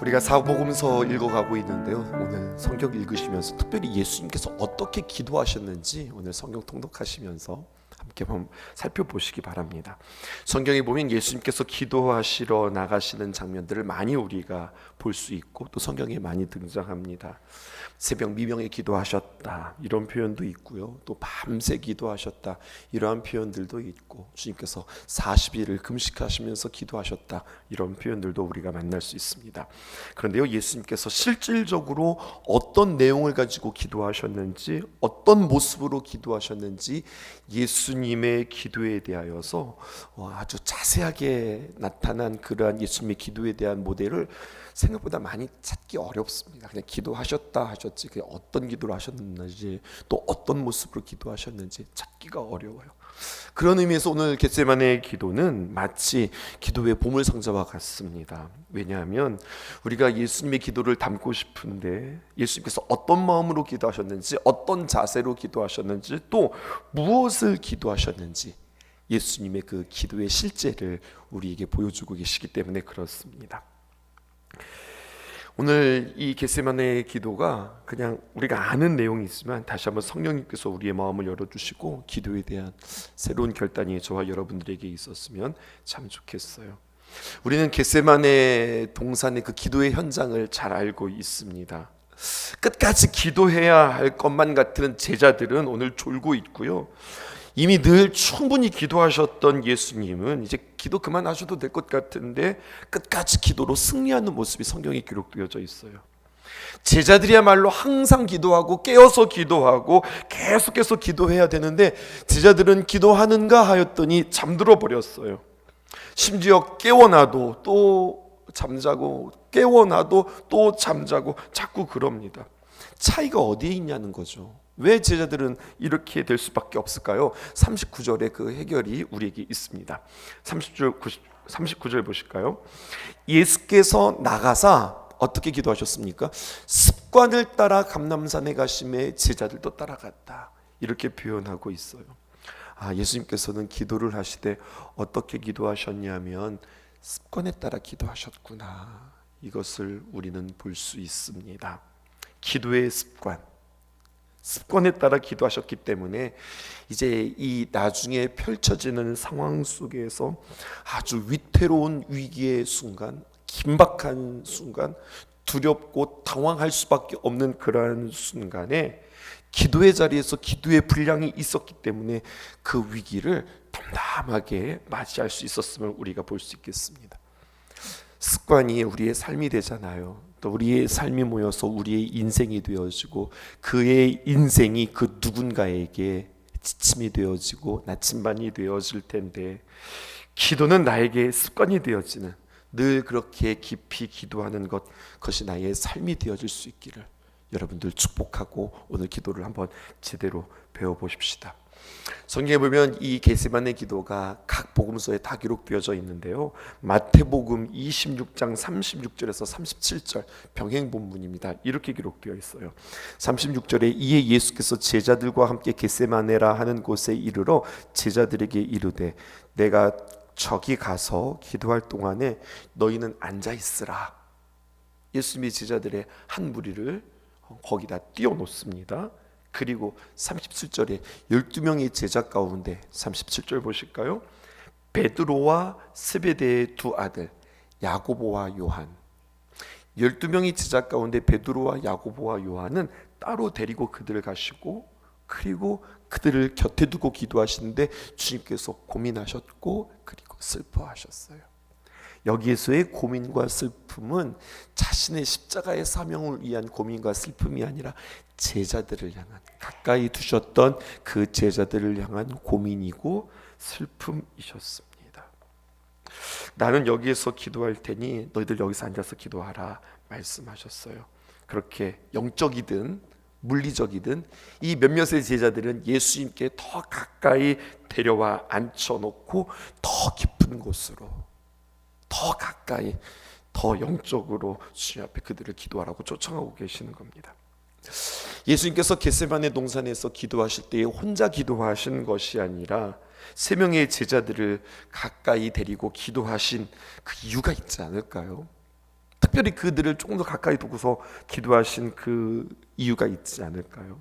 우리가 사복음서 읽어가고 있는데요. 오늘 성경 읽으시면서 특별히 예수님께서 어떻게 기도하셨는지 오늘 성경 통독하시면서 함께 한번 살펴보시기 바랍니다. 성경에 보면 예수님께서 기도하시러 나가시는 장면들을 많이 우리가 볼 수 있고 또 성경에 많이 등장합니다. 새벽 미명에 기도하셨다 이런 표현도 있고요. 또 밤새 기도하셨다 이러한 표현들도 있고, 주님께서 40일을 금식하시면서 기도하셨다 이런 표현들도 우리가 만날 수 있습니다. 그런데요, 예수님께서 실질적으로 어떤 내용을 가지고 기도하셨는지, 어떤 모습으로 기도하셨는지 예수님의 기도에 대하여서 아주 자세하게 나타난 그러한 예수님의 기도에 대한 모델을 생각보다 많이 찾기 어렵습니다. 그냥 기도하셨다 하셨지 그냥 어떤 기도를 하셨는지 또 어떤 모습으로 기도하셨는지 찾기가 어려워요. 그런 의미에서 오늘 겟세마네 기도는 마치 기도의 보물상자와 같습니다. 왜냐하면 우리가 예수님의 기도를 담고 싶은데 예수님께서 어떤 마음으로 기도하셨는지, 어떤 자세로 기도하셨는지, 또 무엇을 기도하셨는지 예수님의 그 기도의 실제를 우리에게 보여주고 계시기 때문에 그렇습니다. 오늘 이 겟세마네 기도가 그냥 우리가 아는 내용이지만 다시 한번 성령님께서 우리의 마음을 열어주시고 기도에 대한 새로운 결단이 저와 여러분들에게 있었으면 참 좋겠어요. 우리는 겟세마네 동산의 그 기도의 현장을 잘 알고 있습니다. 끝까지 기도해야 할 것만 같은 제자들은 오늘 졸고 있고요. 이미 늘 충분히 기도하셨던 예수님은 이제 기도 그만하셔도 될 것 같은데 끝까지 기도로 승리하는 모습이 성경에 기록되어져 있어요. 제자들이야말로 항상 기도하고 깨어서 기도하고 계속해서 기도해야 되는데 제자들은 기도하는가 하였더니 잠들어 버렸어요. 심지어 깨워놔도 또 잠자고 깨워놔도 또 잠자고 자꾸 그럽니다. 차이가 어디에 있냐는 거죠. 왜 제자들은 이렇게 될 수밖에 없을까요? 39절의 그 해결이 우리에게 있습니다. 39절 보실까요? 예수께서 나가사 어떻게 기도하셨습니까? 습관을 따라 감람산에 가심에 제자들도 따라갔다 이렇게 표현하고 있어요. 예수님께서는 기도를 하시되 어떻게 기도하셨냐면 습관에 따라 기도하셨구나, 이것을 우리는 볼 수 있습니다. 기도의 습관에 따라 기도하셨기 때문에 이제 이 나중에 펼쳐지는 상황 속에서 아주 위태로운 위기의 순간, 긴박한 순간, 두렵고 당황할 수밖에 없는 그러한 순간에 기도의 자리에서 기도의 분량이 있었기 때문에 그 위기를 담담하게 맞이할 수 있었음을 우리가 볼 수 있겠습니다. 습관이 우리의 삶이 되잖아요. 또 우리의 삶이 모여서 우리의 인생이 되어지고 그의 인생이 그 누군가에게 지침이 되어지고 나침반이 되어질 텐데, 기도는 나에게 습관이 되어지는, 늘 그렇게 깊이 기도하는 그것이 나의 삶이 되어질 수 있기를 여러분들 축복하고 오늘 기도를 한번 제대로 배워보십시다. 성경에 보면 이 겟세마네 기도가 각 복음서에 다 기록되어져 있는데요. 마태복음 26장 36절에서 37절 병행 본문입니다. 이렇게 기록되어 있어요. 36절에 이에 예수께서 제자들과 함께 겟세마네라 하는 곳에 이르러 제자들에게 이르되 내가 저기 가서 기도할 동안에 너희는 앉아 있으라. 예수님이 제자들의 한 무리를 거기다 띄워놓습니다. 그리고 37절에 12명의 제자 가운데 37절 보실까요? 베드로와 스베데의 두 아들 야고보와 요한. 12명의 제자 가운데 베드로와 야고보와 요한은 따로 데리고 그들을 가시고, 그리고 그들을 곁에 두고 기도하시는데 주님께서 고민하셨고 그리고 슬퍼하셨어요. 여기에서의 고민과 슬픔은 자신의 십자가의 사명을 위한 고민과 슬픔이 아니라 제자들을 향한, 가까이 두셨던 그 제자들을 향한 고민이고 슬픔이셨습니다. 나는 여기에서 기도할 테니 너희들 여기서 앉아서 기도하라 말씀하셨어요. 그렇게 영적이든 물리적이든 이 몇몇의 제자들은 예수님께 더 가까이 데려와 앉혀놓고 더 깊은 곳으로, 더 가까이, 더 영적으로 주님 앞에 그들을 기도하라고 초청하고 계시는 겁니다. 예수님께서 겟세마네 동산에서 기도하실 때에 혼자 기도하신 것이 아니라 세 명의 제자들을 가까이 데리고 기도하신 그 이유가 있지 않을까요? 특별히 그들을 조금 더 가까이 두고서 기도하신 그 이유가 있지 않을까요?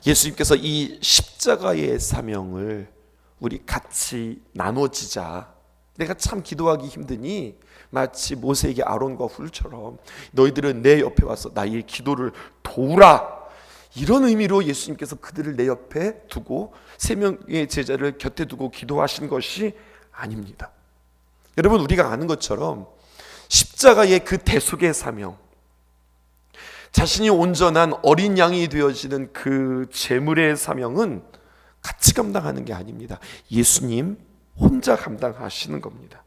예수님께서 이 십자가의 사명을 우리 같이 나눠지자. 내가 참 기도하기 힘드니 마치 모세에게 아론과 훌처럼 너희들은 내 옆에 와서 나의 기도를 도우라, 이런 의미로 예수님께서 그들을 내 옆에 두고 세 명의 제자를 곁에 두고 기도하신 것이 아닙니다. 여러분, 우리가 아는 것처럼 십자가의 그 대속의 사명, 자신이 온전한 어린 양이 되어지는 그 제물의 사명은 같이 감당하는 게 아닙니다. 예수님 혼자 감당하시는 겁니다.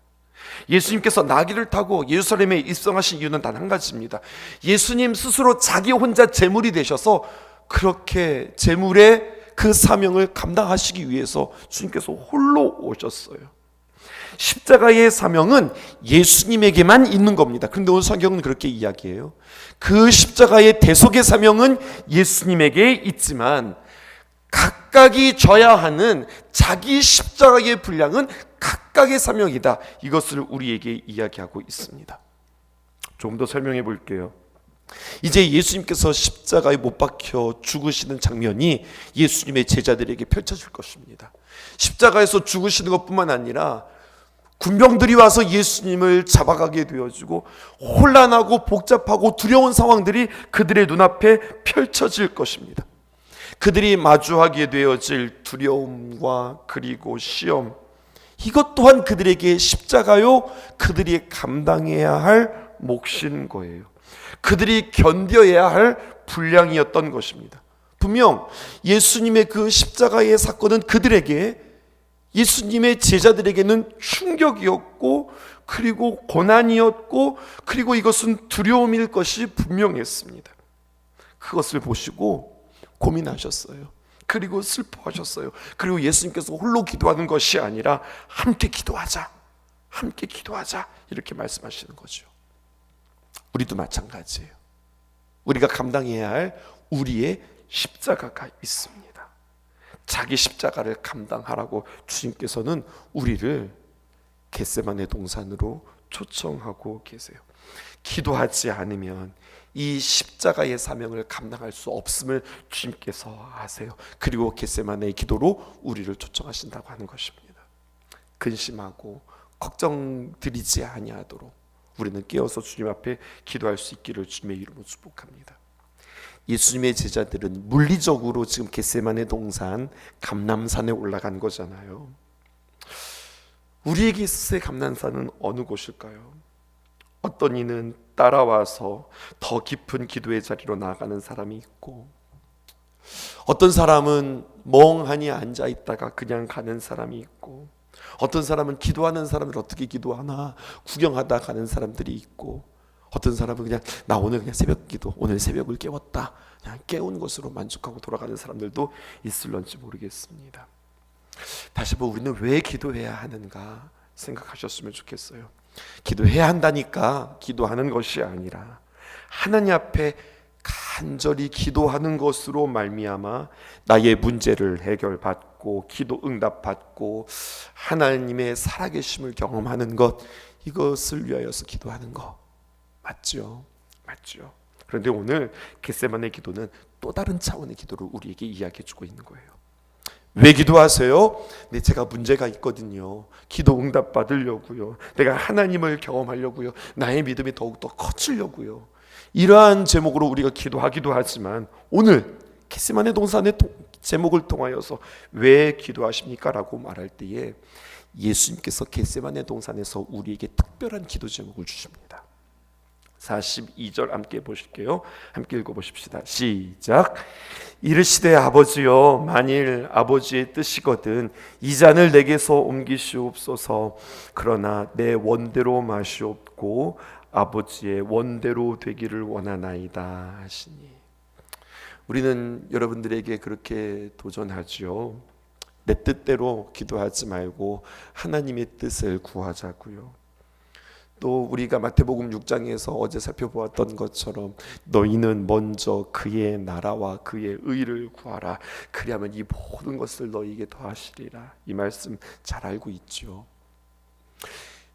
예수님께서 나귀를 타고 예루살렘에 입성하신 이유는 단 한 가지입니다. 예수님 스스로 자기 혼자 제물이 되셔서 그렇게 제물의 그 사명을 감당하시기 위해서 주님께서 홀로 오셨어요. 십자가의 사명은 예수님에게만 있는 겁니다. 그런데 오늘 성경은 그렇게 이야기해요. 그 십자가의 대속의 사명은 예수님에게 있지만 각각이 져야 하는 자기 십자가의 분량은 각각의 사명이다. 이것을 우리에게 이야기하고 있습니다. 좀 더 설명해 볼게요. 이제 예수님께서 십자가에 못 박혀 죽으시는 장면이 예수님의 제자들에게 펼쳐질 것입니다. 십자가에서 죽으시는 것뿐만 아니라 군병들이 와서 예수님을 잡아가게 되어지고 혼란하고 복잡하고 두려운 상황들이 그들의 눈앞에 펼쳐질 것입니다. 그들이 마주하게 되어질 두려움과 그리고 시험, 이것 또한 그들에게 십자가요, 그들이 감당해야 할 몫인 거예요. 그들이 견뎌야 할 분량이었던 것입니다. 분명 예수님의 그 십자가의 사건은 그들에게, 예수님의 제자들에게는 충격이었고 그리고 고난이었고 그리고 이것은 두려움일 것이 분명했습니다. 그것을 보시고 고민하셨어요. 그리고 슬퍼하셨어요. 그리고 예수님께서 홀로 기도하는 것이 아니라 함께 기도하자, 함께 기도하자, 이렇게 말씀하시는 거죠. 우리도 마찬가지예요. 우리가 감당해야 할 우리의 십자가가 있습니다. 자기 십자가를 감당하라고 주님께서는 우리를 겟세마네 동산으로 초청하고 계세요. 기도하지 않으면 이 십자가의 사명을 감당할 수 없음을 주님께서 아세요. 그리고 겟세마네의 기도로 우리를 초청하신다고 하는 것입니다. 근심하고 걱정드리지 아니하도록 우리는 깨어서 주님 앞에 기도할 수 있기를 주님의 이름으로 축복합니다. 예수님의 제자들은 물리적으로 지금 겟세마네 동산 감람산에 올라간 거잖아요. 우리에게 있어서의 감람산은 어느 곳일까요? 어떤 이는 따라와서 더 깊은 기도의 자리로 나아가는 사람이 있고, 어떤 사람은 멍하니 앉아 있다가 그냥 가는 사람이 있고, 어떤 사람은 기도하는 사람들 어떻게 기도하나 구경하다 가는 사람들이 있고, 어떤 사람은 그냥 나 오늘 그냥 새벽 기도, 오늘 새벽을 깨웠다, 그냥 깨운 것으로 만족하고 돌아가는 사람들도 있을런지 모르겠습니다. 다시 한번 우리는 왜 기도해야 하는가 생각하셨으면 좋겠어요. 기도해야 한다니까 기도하는 것이 아니라 하나님 앞에 간절히 기도하는 것으로 말미암아 나의 문제를 해결받고 기도 응답받고 하나님의 살아계심을 경험하는 것, 이것을 위하여서 기도하는 것 맞죠? 맞죠? 그런데 오늘 겟세마네 기도는 또 다른 차원의 기도를 우리에게 이야기해주고 있는 거예요. 왜 기도하세요? 네, 제가 문제가 있거든요. 기도 응답 받으려고요. 내가 하나님을 경험하려고요. 나의 믿음이 더욱더 커지려고요. 이러한 제목으로 우리가 기도하기도 하지만 오늘 겟세마네 동산의 제목을 통하여서 왜 기도하십니까? 라고 말할 때에 예수님께서 겟세마네 동산에서 우리에게 특별한 기도 제목을 주십니다. 42절 함께 보실게요. 함께 읽어보십시다. 시작. 이르시되 아버지여, 만일 아버지의 뜻이거든 이 잔을 내게서 옮기시옵소서. 그러나 내 원대로 마시옵고 아버지의 원대로 되기를 원하나이다 하시니. 우리는 여러분들에게 그렇게 도전하지요. 내 뜻대로 기도하지 말고 하나님의 뜻을 구하자고요. 또 우리가 마태복음 6장에서 어제 살펴보았던 것처럼 너희는 먼저 그의 나라와 그의 의를 구하라. 그리하면 이 모든 것을 너희에게 더하시리라. 이 말씀 잘 알고 있죠.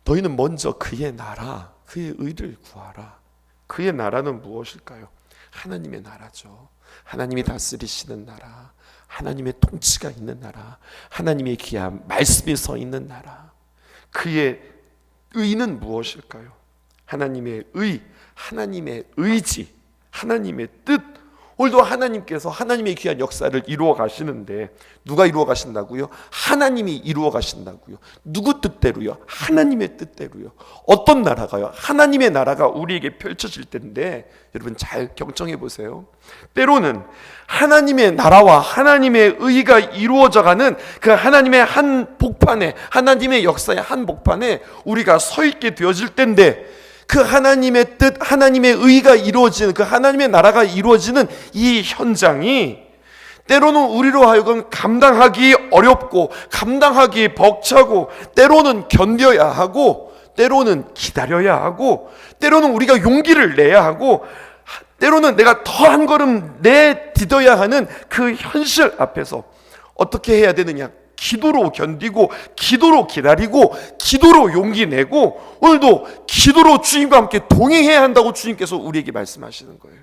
너희는 먼저 그의 나라, 그의 의를 구하라. 그의 나라는 무엇일까요? 하나님의 나라죠. 하나님이 다스리시는 나라, 하나님의 통치가 있는 나라, 하나님의 귀한 말씀이 서 있는 나라. 그의 의는 무엇일까요? 하나님의 의, 하나님의 의지, 하나님의 뜻. 오늘도 하나님께서 하나님의 귀한 역사를 이루어 가시는데 누가 이루어 가신다고요? 하나님이 이루어 가신다고요. 누구 뜻대로요? 하나님의 뜻대로요. 어떤 나라가요? 하나님의 나라가 우리에게 펼쳐질 텐데, 여러분 잘 경청해 보세요. 때로는 하나님의 나라와 하나님의 의가 이루어져 가는 그 하나님의 한 복판에, 하나님의 역사의 한 복판에 우리가 서 있게 되어질 텐데, 그 하나님의 뜻, 하나님의 의가 이루어지는, 그 하나님의 나라가 이루어지는 이 현장이 때로는 우리로 하여금 감당하기 어렵고, 감당하기 벅차고, 때로는 견뎌야 하고, 때로는 기다려야 하고, 때로는 우리가 용기를 내야 하고, 때로는 내가 더 한 걸음 내딛어야 하는 그 현실 앞에서 어떻게 해야 되느냐? 기도로 견디고, 기도로 기다리고, 기도로 용기 내고, 오늘도 기도로 주님과 함께 동행해야 한다고 주님께서 우리에게 말씀하시는 거예요.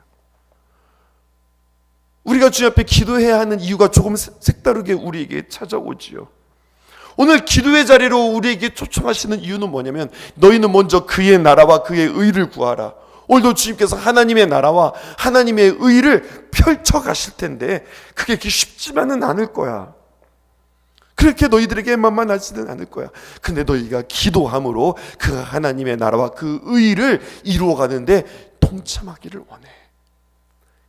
우리가 주님 앞에 기도해야 하는 이유가 조금 색다르게 우리에게 찾아오지요. 오늘 기도의 자리로 우리에게 초청하시는 이유는 뭐냐면, 너희는 먼저 그의 나라와 그의 의를 구하라. 오늘도 주님께서 하나님의 나라와 하나님의 의를 펼쳐 가실 텐데, 그게 그렇게 쉽지만은 않을 거야. 그렇게 너희들에게 만만하지는 않을 거야. 근데 너희가 기도함으로 그 하나님의 나라와 그 의를 이루어가는데 동참하기를 원해.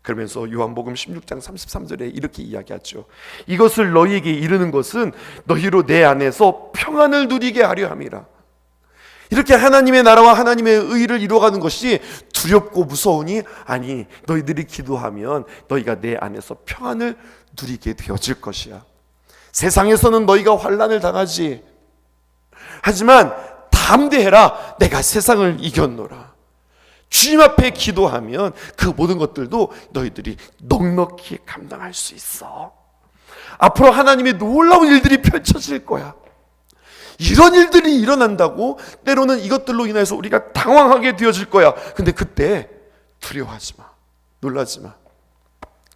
그러면서 요한복음 16장 33절에 이렇게 이야기하죠. 이것을 너희에게 이르는 것은 너희로 내 안에서 평안을 누리게 하려 함이라. 이렇게 하나님의 나라와 하나님의 의를 이루어가는 것이 두렵고 무서우니, 아니, 너희들이 기도하면 너희가 내 안에서 평안을 누리게 되어질 것이야. 세상에서는 너희가 환난을 당하지, 하지만 담대해라, 내가 세상을 이겼노라. 주님 앞에 기도하면 그 모든 것들도 너희들이 넉넉히 감당할 수 있어. 앞으로 하나님의 놀라운 일들이 펼쳐질 거야. 이런 일들이 일어난다고 때로는 이것들로 인해서 우리가 당황하게 되어질 거야. 근데 그때 두려워하지 마, 놀라지 마.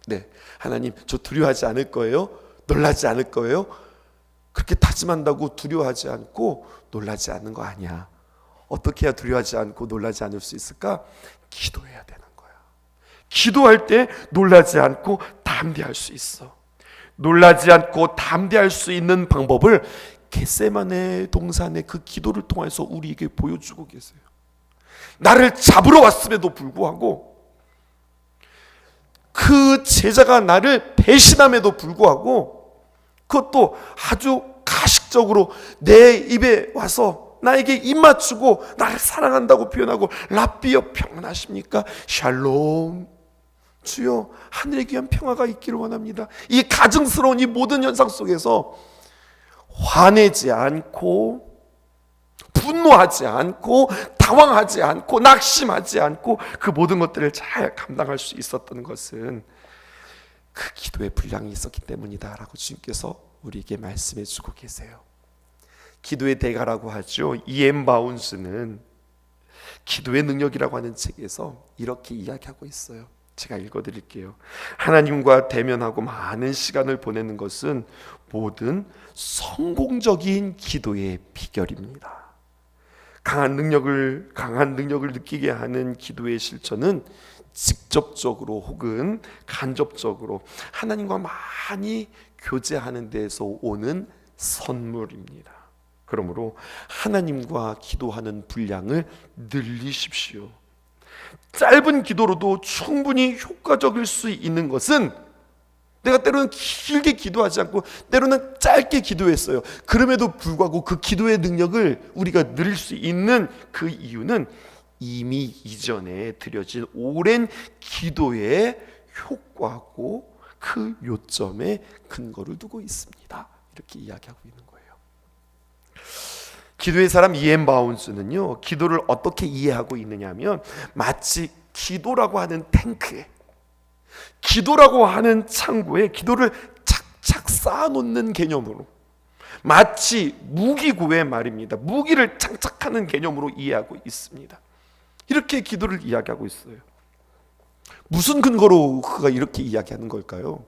네, 하나님, 저 두려워하지 않을 거예요? 놀라지 않을 거예요? 그렇게 다짐한다고 두려워하지 않고 놀라지 않는 거 아니야. 어떻게 해야 두려워하지 않고 놀라지 않을 수 있을까? 기도해야 되는 거야. 기도할 때 놀라지 않고 담대할 수 있어. 놀라지 않고 담대할 수 있는 방법을 겟세마네 동산의 그 기도를 통해서 우리에게 보여주고 계세요. 나를 잡으러 왔음에도 불구하고, 그 제자가 나를 배신함에도 불구하고, 그것도 아주 가식적으로 내 입에 와서 나에게 입 맞추고 나를 사랑한다고 표현하고, 랍비여 평안하십니까? 샬롬, 주여 하늘에 귀한 평화가 있기를 원합니다. 이 가증스러운 이 모든 현상 속에서 화내지 않고, 분노하지 않고, 당황하지 않고, 낙심하지 않고, 그 모든 것들을 잘 감당할 수 있었던 것은 그 기도의 분량이 있었기 때문이다 라고 주님께서 우리에게 말씀해 주고 계세요. 기도의 대가라고 하죠. E.M. 바운스는 기도의 능력이라고 하는 책에서 이렇게 이야기하고 있어요. 제가 읽어드릴게요. 하나님과 대면하고 많은 시간을 보내는 것은 모든 성공적인 기도의 비결입니다. 강한 능력을 느끼게 하는 기도의 실천은 직접적으로 혹은 간접적으로 하나님과 많이 교제하는 데서 오는 선물입니다. 그러므로 하나님과 기도하는 분량을 늘리십시오. 짧은 기도로도 충분히 효과적일 수 있는 것은, 내가 때로는 길게 기도하지 않고 때로는 짧게 기도했어요. 그럼에도 불구하고 그 기도의 능력을 우리가 늘릴 수 있는 그 이유는 이미 이전에 드려진 오랜 기도의 효과고 그 요점에 근거를 두고 있습니다. 이렇게 이야기하고 있는 거예요. 기도의 사람 E.M. 바운스는요, 기도를 어떻게 이해하고 있느냐면, 마치 기도라고 하는 탱크에, 기도라고 하는 창고에 기도를 착착 쌓아놓는 개념으로, 마치 무기고의 말입니다. 무기를 장착하는 개념으로 이해하고 있습니다. 이렇게 기도를 이야기하고 있어요. 무슨 근거로 그가 이렇게 이야기하는 걸까요?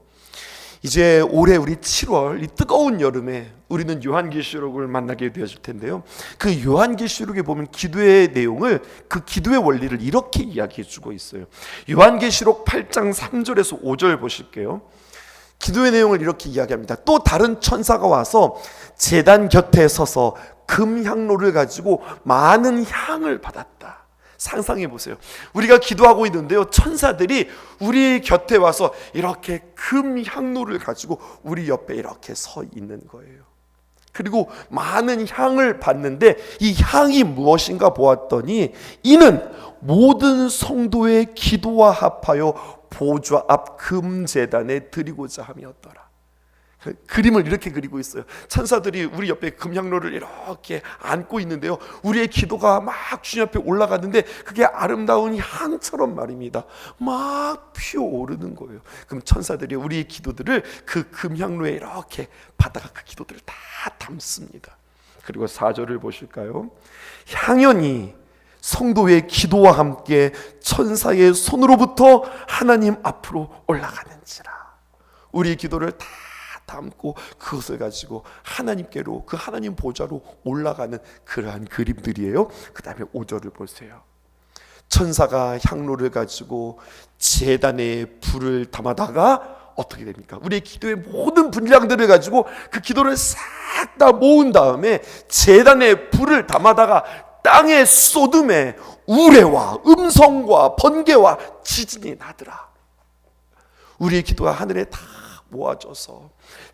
이제 올해 우리 7월 이 뜨거운 여름에 우리는 요한계시록을 만나게 되어질 텐데요. 그 요한계시록에 보면 기도의 내용을, 그 기도의 원리를 이렇게 이야기해 주고 있어요. 요한계시록 8장 3절에서 5절 보실게요. 기도의 내용을 이렇게 이야기합니다. 또 다른 천사가 와서 제단 곁에 서서 금향로를 가지고 많은 향을 받았다. 상상해 보세요. 우리가 기도하고 있는데요, 천사들이 우리 곁에 와서 이렇게 금향로를 가지고 우리 옆에 이렇게 서 있는 거예요. 그리고 많은 향을 받는데 이 향이 무엇인가 보았더니 이는 모든 성도의 기도와 합하여 보좌 앞 금제단에 드리고자 함이었더라. 그림을 이렇게 그리고 있어요. 천사들이 우리 옆에 금향로를 이렇게 안고 있는데요, 우리의 기도가 막 주님 앞에 올라가는데 그게 아름다운 향처럼 말입니다, 막 피어오르는 거예요. 그럼 천사들이 우리의 기도들을 그 금향로에 이렇게 받아가 그 기도들을 다 담습니다. 그리고 4절을 보실까요? 향연이 성도의 기도와 함께 천사의 손으로부터 하나님 앞으로 올라가는지라. 우리의 기도를 다 담고 그것을 가지고 하나님께로, 그 하나님 보좌로 올라가는 그러한 그림들이에요. 그 다음에 5절을 보세요. 천사가 향로를 가지고 제단에 불을 담아다가 어떻게 됩니까? 우리의 기도의 모든 분량들을 가지고 그 기도를 싹 다 모은 다음에 제단에 불을 담아다가 땅에 쏟음에 우레와 음성과 번개와 지진이 나더라. 우리의 기도가 하늘에 다 모아져서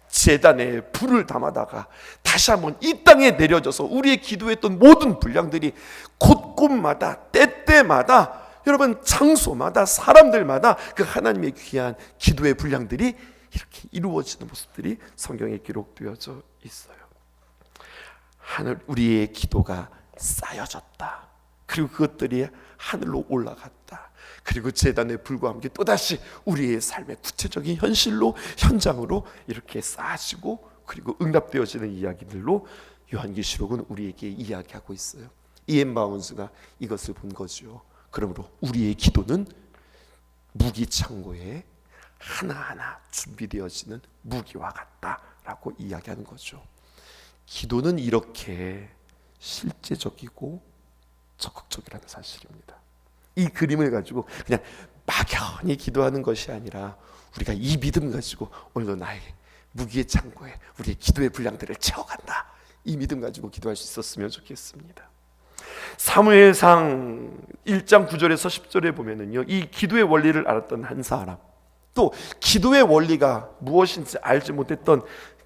제단에 불을 담아다가 다시 한번 이 땅에 내려져서 우리의 기도했던 모든 분량들이 곳곳마다 때때마다, 여러분 장소마다 사람들마다 그 하나님의 귀한 기도의 분량들이 이렇게 이루어지는 모습들이 성경에 기록되어져 있어요. 하늘, 우리의 기도가 쌓여졌다. 그리고 그것들이 하늘로 올라갔다. 그리고 제단의 불과 함께 또다시 우리의 삶의 구체적인 현실로, 현장으로 이렇게 쌓아지고 그리고 응답되어지는 이야기들로 요한계시록은 우리에게 이야기하고 있어요. 이엠 바운스가 이것을 본 거죠. 그러므로 우리의 기도는 무기 창고에 하나하나 준비되어지는 무기와 같다라고 이야기하는 거죠. 기도는 이렇게 실제적이고 적극적이라는 사실입니다. 이 그림을 가지고 그냥 막연히 기도하는 것이 아니라 우리가 이 믿음 가지고 오늘도 나의 무기의 창고에 우리의 기도의 분량들을 채워간다, 이 믿음 가지고 기도할 수 있었으면 좋겠습니다. 사무엘상 1장 9절에서 10절에 보면은요, 이 기도의 원리를 알았던 한 사람, 또 기도의 원리가 무엇인지 알지 못했던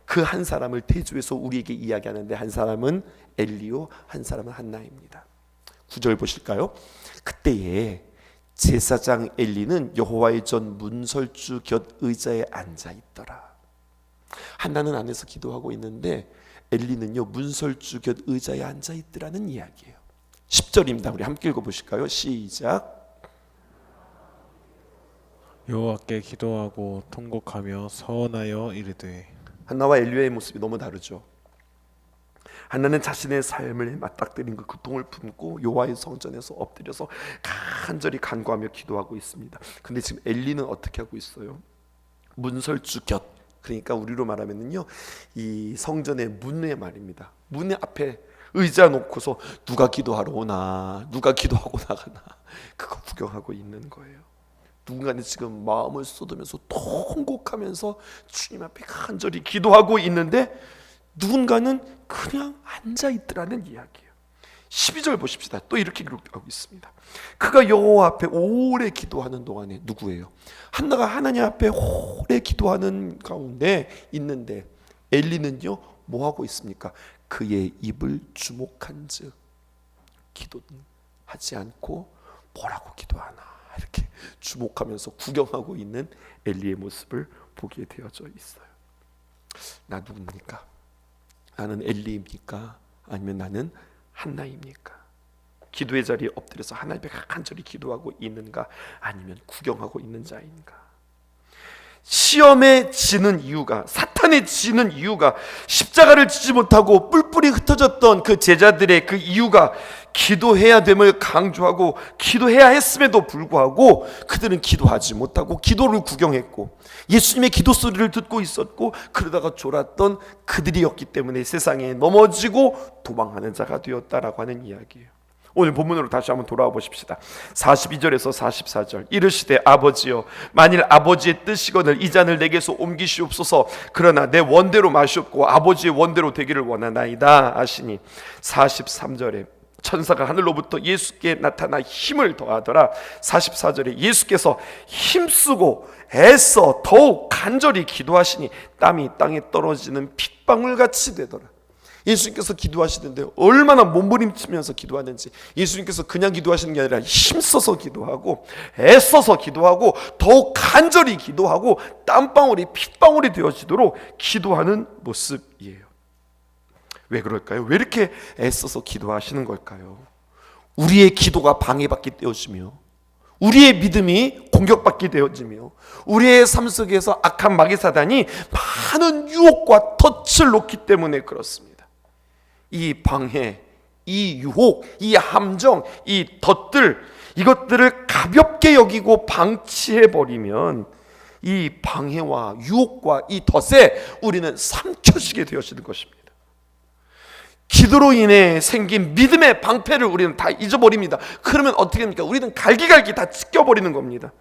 그 한 사람을 대조해서 우리에게 이야기하는데, 한 사람은 엘리요, 한 사람은 한나입니다. 9절 보실까요? 그때에 제사장 엘리는 여호와의 전 문설주 곁 의자에 앉아 있더라. 한나는 안에서 기도하고 있는데 엘리는요 문설주 곁 의자에 앉아 있더라는 이야기예요. 10절입니다. 우리 함께 읽어보실까요? 시작. 여호와께 기도하고 통곡하며 서원하여 이르되. 한나와 엘리의 모습이 너무 다르죠. 한나는 자신의 삶을 맞닥뜨린 그 고통을 품고 여호와의 성전에서 엎드려서 간절히 간구하며 기도하고 있습니다. 근데 지금 엘리는 어떻게 하고 있어요? 문설주 곁, 그러니까 우리로 말하면은요, 이 성전의 문에 말입니다. 문 앞에 의자 놓고서 누가 기도하러 오나, 누가 기도하고 나가나, 그거 구경하고 있는 거예요. 누군가는 지금 마음을 쏟으면서 통곡하면서 주님 앞에 간절히 기도하고 있는데 누군가는 그냥 앉아있더라는 이야기예요. 12절 보십시다. 또 이렇게 기록하고 있습니다. 그가 여호와 앞에 오래 기도하는 동안에, 누구예요? 한나가 하나님 앞에 오래 기도하는 가운데 있는데 엘리는요 뭐하고 있습니까? 그의 입을 주목한 즉 기도는 하지 않고 뭐라고 기도하나 이렇게 주목하면서 구경하고 있는 엘리의 모습을 보게 되어져 있어요. 나 누굽니까? 나는 엘리입니까? 아니면 나는 한나입니까? 기도의 자리에 엎드려서 하나님 앞에 간절히 기도하고 있는가? 아니면 구경하고 있는 자인가? 시험에 지는 이유가, 사탄에 지는 이유가, 십자가를 지지 못하고 뿔뿔이 흩어졌던 그 제자들의 그 이유가 기도해야 됨을 강조하고 기도해야 했음에도 불구하고 그들은 기도하지 못하고 기도를 구경했고 예수님의 기도 소리를 듣고 있었고 그러다가 졸았던 그들이었기 때문에 세상에 넘어지고 도망하는 자가 되었다라고 하는 이야기예요. 오늘 본문으로 다시 한번 돌아와 보십시다. 42절에서 44절. 이르시되 아버지여 만일 아버지의 뜻이거늘 이 잔을 내게서 옮기시옵소서. 그러나 내 원대로 마시옵고 아버지의 원대로 되기를 원하나이다 하시니 43절에 천사가 하늘로부터 예수께 나타나 힘을 더하더라. 44절에 예수께서 힘쓰고 애써 더욱 간절히 기도하시니 땀이 땅에 떨어지는 핏방울같이 되더라. 예수님께서 기도하시는데 얼마나 몸부림치면서 기도하는지, 예수님께서 그냥 기도하시는 게 아니라 힘써서 기도하고 애써서 기도하고 더욱 간절히 기도하고 땀방울이 핏방울이 되어지도록 기도하는 모습이에요. 왜 그럴까요? 왜 이렇게 애써서 기도하시는 걸까요? 우리의 기도가 방해받게 되어지며 우리의 믿음이 공격받게 되어지며 우리의 삶 속에서 악한 마귀 사단이 많은 유혹과 덫을 놓기 때문에 그렇습니다. 이 방해, 이 유혹, 이 함정, 이 덫들, 이것들을 가볍게 여기고 방치해버리면 이 방해와 유혹과 이 덫에 우리는 삼켜지게 되어지는 것입니다. 기도로 인해 생긴 믿음의 방패를 우리는 다 잊어버립니다. 그러면 어떻게 됩니까? 우리는 갈기갈기 다 찢겨버리는 겁니다.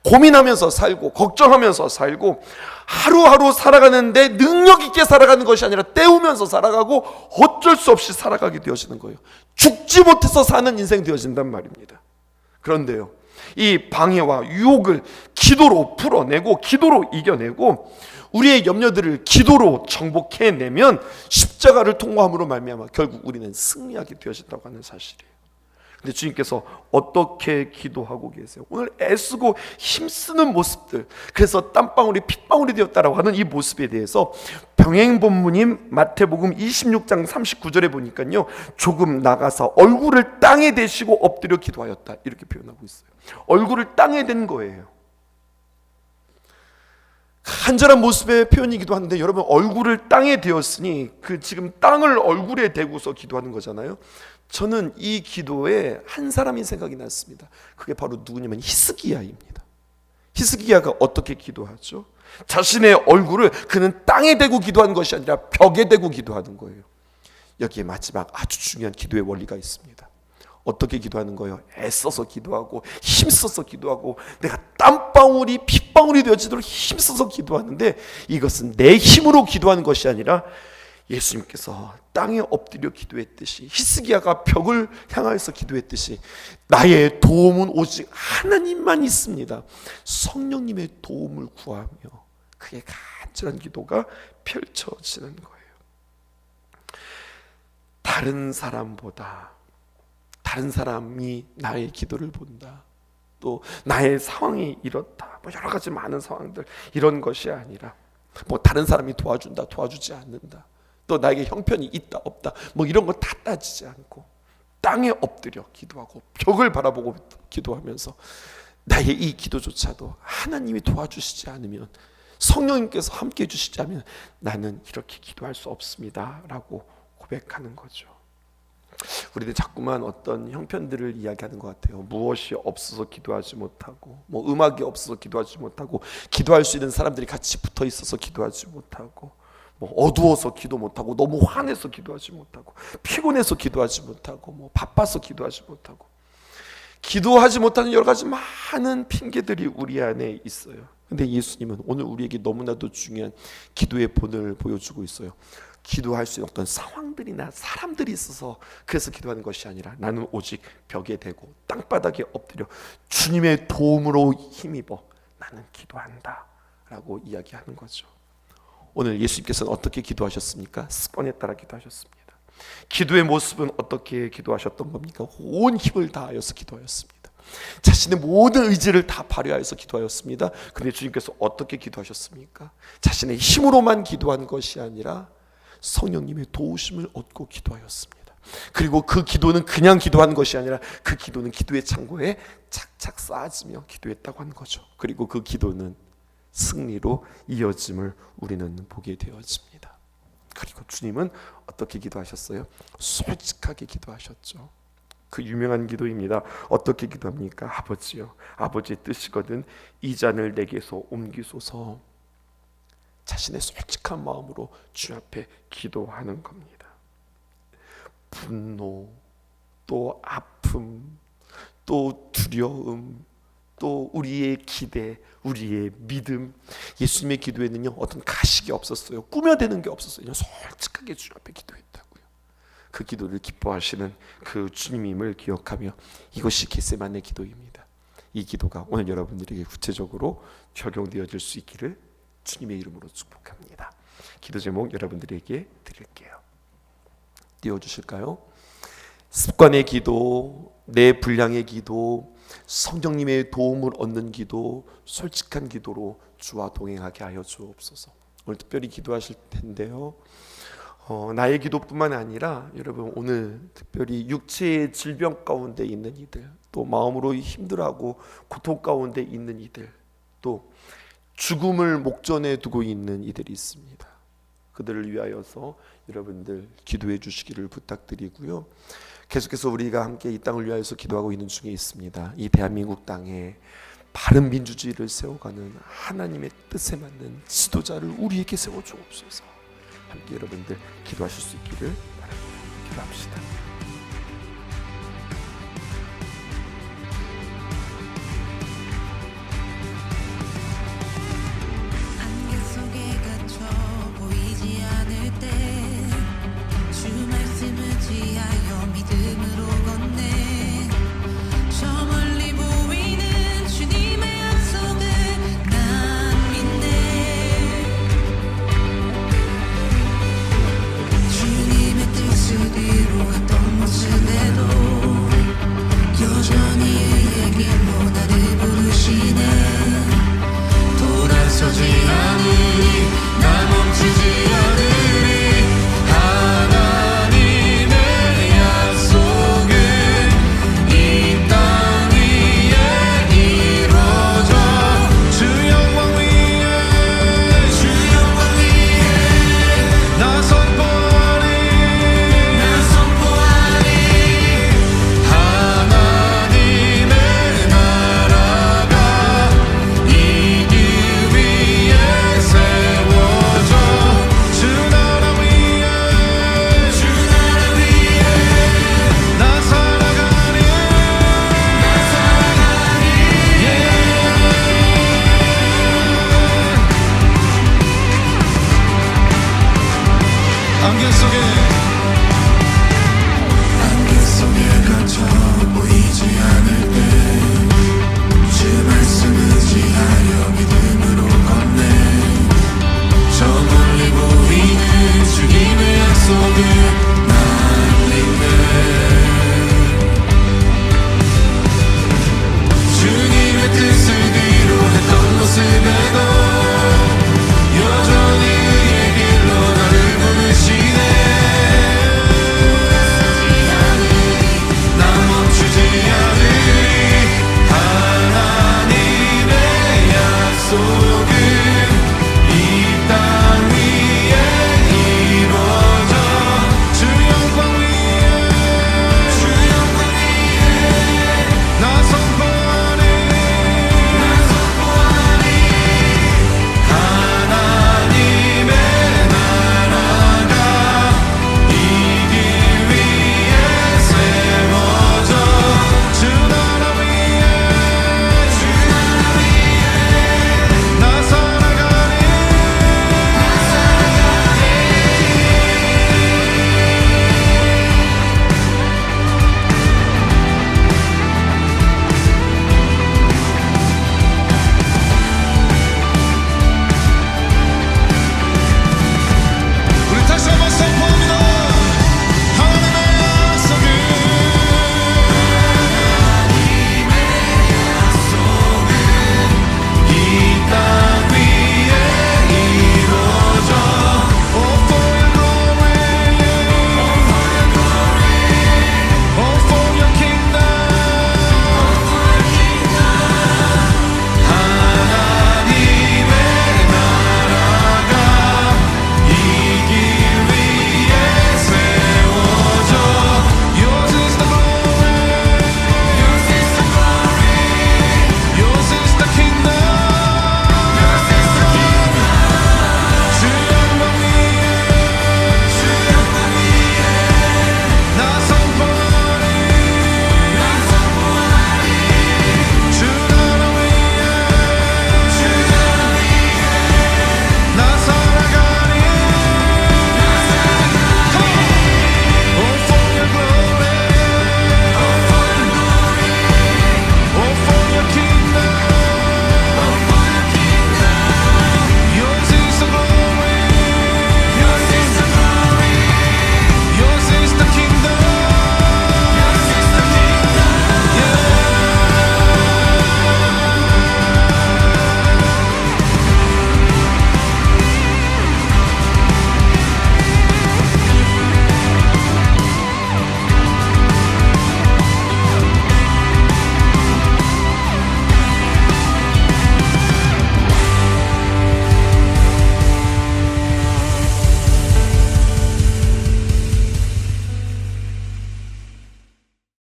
고민하면서 살고 걱정하면서 살고 하루하루 살아가는데 능력 있게 살아가는 것이 아니라 때우면서 살아가고 어쩔 수 없이 살아가게 되어지는 거예요. 죽지 못해서 사는 인생 되어진단 말입니다. 그런데요, 이 방해와 유혹을 기도로 풀어내고 기도로 이겨내고 우리의 염려들을 기도로 정복해내면 십자가를 통과함으로 말미암아 결국 우리는 승리하게 되어진다고 하는 사실이에요. 근데 주님께서 어떻게 기도하고 계세요? 오늘 애쓰고 힘쓰는 모습들, 그래서 땀방울이 핏방울이 되었다라고 하는 이 모습에 대해서 병행본문인 마태복음 26장 39절에 보니까요, 조금 나가서 얼굴을 땅에 대시고 엎드려 기도하였다, 이렇게 표현하고 있어요. 얼굴을 땅에 댄 거예요. 간절한 모습의 표현이기도 한데, 여러분, 얼굴을 땅에 대었으니 그 지금 땅을 얼굴에 대고서 기도하는 거잖아요. 저는 이 기도에 한 사람이 생각이 났습니다. 그게 바로 누구냐면 히스기야입니다. 히스기야가 어떻게 기도하죠? 자신의 얼굴을 그는 땅에 대고 기도하는 것이 아니라 벽에 대고 기도하는 거예요. 여기에 마지막 아주 중요한 기도의 원리가 있습니다. 어떻게 기도하는 거예요? 애써서 기도하고 힘써서 기도하고 내가 땀방울이 핏방울이 되어지도록 힘써서 기도하는데, 이것은 내 힘으로 기도하는 것이 아니라 예수님께서 땅에 엎드려 기도했듯이, 히스기야가 벽을 향하여서 기도했듯이 나의 도움은 오직 하나님만 있습니다. 성령님의 도움을 구하며 그의 간절한 기도가 펼쳐지는 거예요. 다른 사람이 나의 기도를 본다, 또 나의 상황이 이렇다, 뭐 여러 가지 많은 상황들, 이런 것이 아니라 뭐 다른 사람이 도와준다, 도와주지 않는다, 또 나에게 형편이 있다 없다, 뭐 이런 거 다 따지지 않고 땅에 엎드려 기도하고 벽을 바라보고 기도하면서 나의 이 기도조차도 하나님이 도와주시지 않으면, 성령님께서 함께 해주시지 않으면 나는 이렇게 기도할 수 없습니다 라고 고백하는 거죠. 우리들 자꾸만 어떤 형편들을 이야기하는 것 같아요. 무엇이 없어서 기도하지 못하고, 뭐 음악이 없어서 기도하지 못하고, 기도할 수 있는 사람들이 같이 붙어 있어서 기도하지 못하고, 뭐 어두워서 기도 못하고, 너무 화내서 기도하지 못하고, 피곤해서 기도하지 못하고, 뭐 바빠서 기도하지 못하고, 기도하지 못하는 여러 가지 많은 핑계들이 우리 안에 있어요. 근데 예수님은 오늘 우리에게 너무나도 중요한 기도의 본을 보여주고 있어요. 기도할 수 있는 어떤 상황들이나 사람들이 있어서 그래서 기도하는 것이 아니라 나는 오직 벽에 대고 땅바닥에 엎드려 주님의 도움으로 힘입어 나는 기도한다 라고 이야기하는 거죠. 오늘 예수님께서는 어떻게 기도하셨습니까? 습관에 따라 기도하셨습니다. 기도의 모습은 어떻게 기도하셨던 겁니까? 온 힘을 다하여서 기도하였습니다. 자신의 모든 의지를 다 발휘하여서 기도하였습니다. 그런데 주님께서 어떻게 기도하셨습니까? 자신의 힘으로만 기도한 것이 아니라 성령님의 도우심을 얻고 기도하였습니다. 그리고 그 기도는 그냥 기도하는 것이 아니라 그 기도는 기도의 창고에 착착 쌓아지며 기도했다고 하는 거죠. 그리고 그 기도는 승리로 이어짐을 우리는 보게 되어집니다. 그리고 주님은 어떻게 기도하셨어요? 솔직하게 기도하셨죠. 그 유명한 기도입니다. 어떻게 기도합니까? 아버지요, 아버지의 뜻이거든 이 잔을 내게서 옮기소서. 자신의 솔직한 마음으로 주 앞에 기도하는 겁니다. 분노, 또 아픔, 또 두려움, 또 우리의 기대, 우리의 믿음. 예수님의 기도에는요 어떤 가식이 없었어요. 꾸며대는 게 없었어요. 그냥 솔직하게 주 앞에 기도했다고요. 그 기도를 기뻐하시는 그 주님임을 기억하며 이것이 겟세마네 기도입니다. 이 기도가 오늘 여러분들에게 구체적으로 적용되어질 수 있기를 주님의 이름으로 축복합니다. 기도 제목 여러분들에게 드릴게요. 띄워주실까요? 습관의 기도, 내 분량의 기도, 성령님의 도움을 얻는 기도, 솔직한 기도로 주와 동행하게 하여 주옵소서. 오늘 특별히 기도하실 텐데요, 나의 기도뿐만 아니라 여러분 오늘 특별히 육체의 질병 가운데 있는 이들, 또 마음으로 힘들어하고 고통 가운데 있는 이들, 또 죽음을 목전에 두고 있는 이들이 있습니다. 그들을 위하여서 여러분들 기도해 주시기를 부탁드리고요. 계속해서 우리가 함께 이 땅을 위하여서 기도하고 있는 중에 있습니다. 이 대한민국 땅에 바른 민주주의를 세워가는 하나님의 뜻에 맞는 지도자를 우리에게 세워 주옵소서. 함께 여러분들 기도하실 수 있기를 바랍니다. 기도합시다. 안개 속에 갇혀 보이지 않을 때 주 말씀을 지하여 믿음으로 걷네. 저 멀리 보이는 주님의 약속을 난 믿네. 주님의 뜻을 이루었던 모습에도 여전히 의의 길로 나를 부르시네. 돌아서지 않으리, 나 멈추지 않으리. 하나님의 약속은 이 땅 위에 이루어져. 주 영광 위에, 주 영광 위에 나 선포하리, 나 선포하리. 하나님의 나라가 이 길 위에 세워져. 주 나라 위에, 주 나라 위에 나 살아가리, 나 살아가리. 안개 속에, 안개 속에 갇혀 보이지 않을 때 주 말씀을 지하여 믿음으로 걷네. 저 멀리 보이는 주님의 약속을